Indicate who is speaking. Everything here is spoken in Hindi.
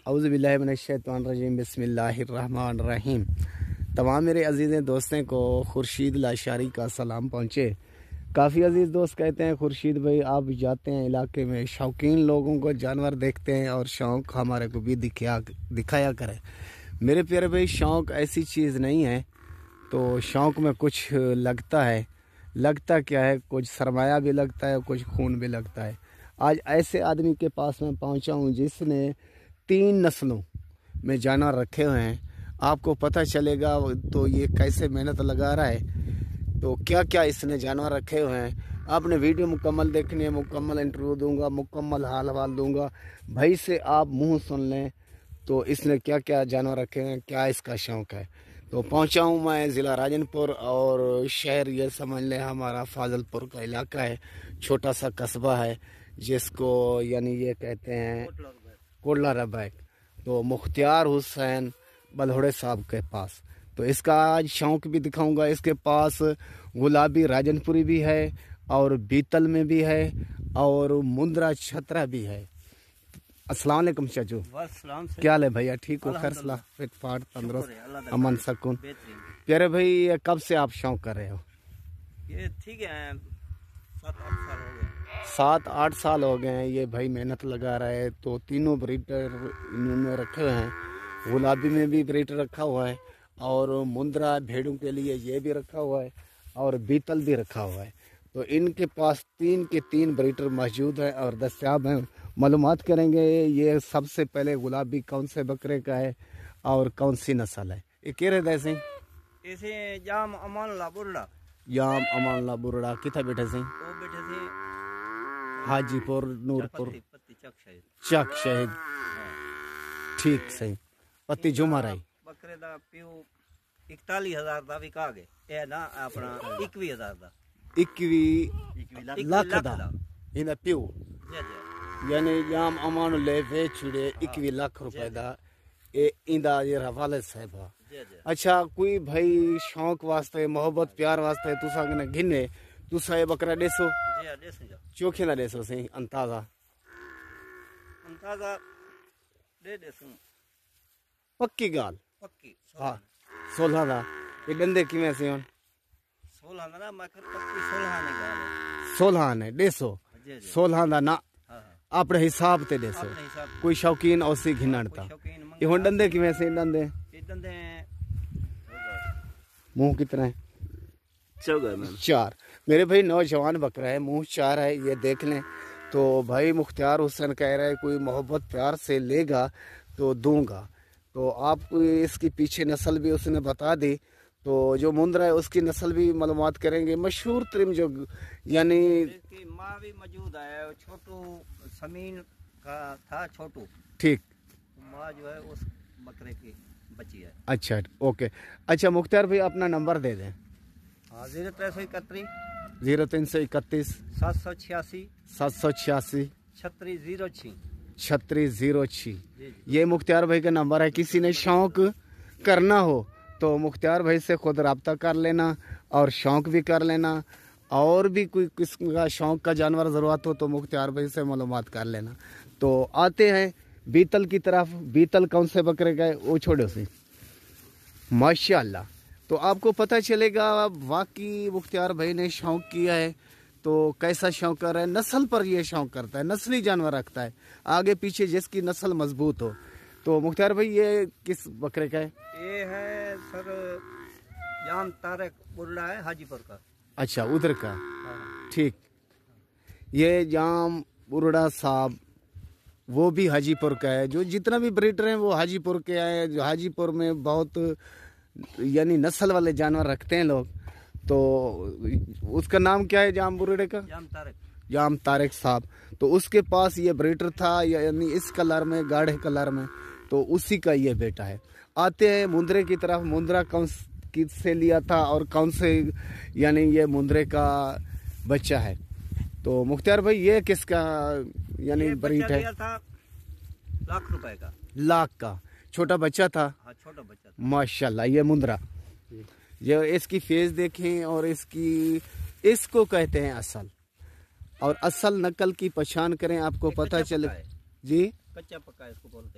Speaker 1: औज़ु बिल्लाहि मिनश्शैतानिर्रजीम बिस्मिल्लाहिर्रहमानिर्रहीम। तमाम मेरे अजीज़ दोस्तों को खुर्शीद लाशारी का सलाम पहुँचे। काफ़ी अजीज़ दोस्त कहते हैं खुर्शीद भाई आप जाते हैं इलाके में, शौकीन लोगों को जानवर देखते हैं और शौक़ हमारे को भी दिखाया करें। मेरे प्यारे भाई, शौक़ ऐसी चीज़ नहीं है, तो शौक़ में कुछ लगता है। लगता क्या है, कुछ सरमाया भी लगता है, कुछ खून भी लगता है। आज ऐसे आदमी के पास मैं पहुंचा हूं जिसने 3 नस्लों में जानवर रखे हुए हैं। आपको पता चलेगा तो ये कैसे मेहनत लगा रहा है, तो क्या क्या इसने जानवर रखे हुए हैं। आपने वीडियो मुकम्मल देखनी है, मुकम्मल इंटरव्यू दूंगा, मुकम्मल हाल हवाल दूंगा। भाई से आप मुंह सुन लें तो इसने क्या क्या जानवर रखे हैं, क्या इसका शौक़ है। तो पहुंचा हूं मैं ज़िला राजनपुर, और शहर ये समझ लें हमारा फाजलपुर का इलाका है। छोटा सा कस्बा है जिसको यानी ये कहते हैं कोटला रबैक। तो मुख्तियार हुसैन बलहोड़े साहब के पास, तो इसका आज शौक़ भी दिखाऊंगा। इसके पास गुलाबी राजनपुरी भी है, और बीतल में भी है, और मुंद्रा छतरा भी है। अस्सलाम वालेकुम चाचू। क्या हाल है भैया? ठीक हो? खैर फिट फाट तंदुरुस्त अमन सकून। प्यारे भाई, ये कब से आप शौक़ कर रहे हो?
Speaker 2: ये ठीक है 7-8 साल हो गए।
Speaker 1: 7-8 साल हो गए हैं ये भाई मेहनत लगा रहा है। तो तीनों ब्रीडर इन्होंने रखे हुए हैं। गुलाबी में भी ब्रीडर रखा हुआ है, और मुंद्रा भेड़ों के लिए ये भी रखा हुआ है, और बीतल भी रखा हुआ है। तो इनके पास 3 के 3 ब्रीडर मौजूद हैं और दस्तियाब हैं। मालूमात करेंगे ये सबसे पहले गुलाबी कौन से बकरे का है और कौन सी नस्ल है। ये कह रहे थे
Speaker 2: ऐसे जाम अमानला बुरड़ा,
Speaker 1: याम अमानला बुरड़ा कितना बैठे से?
Speaker 2: वो बैठे थे
Speaker 1: हाजीपुर नूरपुर चक शहीद। ठीक सही। पत्ती जुमर आई
Speaker 2: बकरे दा प्यू 41,000 दा विका गए। ए ना अपना 21,000 दा
Speaker 1: 21 लाख दा इना प्यू यानी याम अमान ले वे छुड़े 21 लाख रुपए दा ए इंदा ये हवाले साहब। अच्छा, कोई भाई शौक वास्ते मोहब्बत प्यार वास्ते तुसा ने घिने तुसा ये बकरा देसो चोखे ना देसो सही अंताजा
Speaker 2: दे देसो
Speaker 1: पक्की गाल
Speaker 2: पक्की।
Speaker 1: हाँ 16 दा ये डंडे किवें से हन
Speaker 2: 16 ना मैं कर पक्की 16 ने गाल
Speaker 1: 16 ने देसो 16 दा ना अपने हिसाब ते देसो। कोई शौकीन औसी घिनणता ये हुन डंडे किवें से? डंडे मुंह कितना है? 4। मेरे भाई नौजवान बकरा है, मुंह 4 है, ये देख लें। तो भाई मुख्तियार हुसैन कह रहा है कोई मोहब्बत प्यार से लेगा तो दूंगा। तो आपको इसकी पीछे नस्ल भी उसने बता दी, तो जो मुंद्रा है उसकी नस्ल भी मालूमात करेंगे। मशहूर तरीन जो यानी
Speaker 2: माँ भी मौजूद है, छोटू समीन का था छोटू।
Speaker 1: ठीक,
Speaker 2: माँ जो है उस बकरे की बची है।
Speaker 1: अच्छा ओके। अच्छा मुख्तियार भाई अपना नंबर दे दें।
Speaker 2: 0331
Speaker 1: 0331
Speaker 2: 786
Speaker 1: 786
Speaker 2: 3606
Speaker 1: 3606 ये मुख्तियार भाई का नंबर है। किसी ने शौक़ करना हो तो मुख्तियार भाई से खुद रब्ता कर लेना, और शौक़ भी कर लेना। और भी कोई किस्म का शौक़ का जानवर ज़रूरत हो तो मुख्तियार भाई से मालूमात कर लेना। तो आते हैं बीतल की तरफ। बीतल कौन से बकरे का है वो छोड़ो सी माशाल्लाह। तो आपको पता चलेगा वाकई मुख्तियार भाई ने शौक़ किया है। तो कैसा शौक़ कर रहा है, नस्ल पर ये शौक़ करता है, नस्ली जानवर रखता है, आगे पीछे जिसकी नस्ल मजबूत हो। तो मुख्तियार भाई ये किस बकरे का है?
Speaker 2: ये है सर जाम तारक बुर्रा है, हाजीपुर का।
Speaker 1: अच्छा उधर का, ठीक। ये जाम बुर्रा साहब वो भी हाजीपुर का है। जो जितना भी ब्रीडर हैं वो हाजीपुर के आए। जो हाजीपुर में बहुत यानी नस्ल वाले जानवर रखते हैं लोग। तो उसका नाम क्या है जाम बुर्रे का? जाम तारक साहब। तो उसके पास ये ब्रीडर था यानी इस कलर में, गाढ़े कलर में, तो उसी का ये बेटा है। आते हैं मुंद्रे की तरफ। मुंद्रा कौन किससे लिया था और कौन से यानी ये मुंद्रे का बच्चा है। तो मुख्तियार भाई ये किसका यानी ब्रीड है?
Speaker 2: लाख रुपए का।
Speaker 1: लाख का छोटा बच्चा था?
Speaker 2: हाँ, छोटा बच्चा था।
Speaker 1: माशाल्लाह। ये मुंद्रा, ये इसकी फेस देखें, और इसको कहते हैं असल, और असल नकल की पहचान करें। आपको पता चले जी,
Speaker 2: कच्चा पक्का इसको बोलते हैं।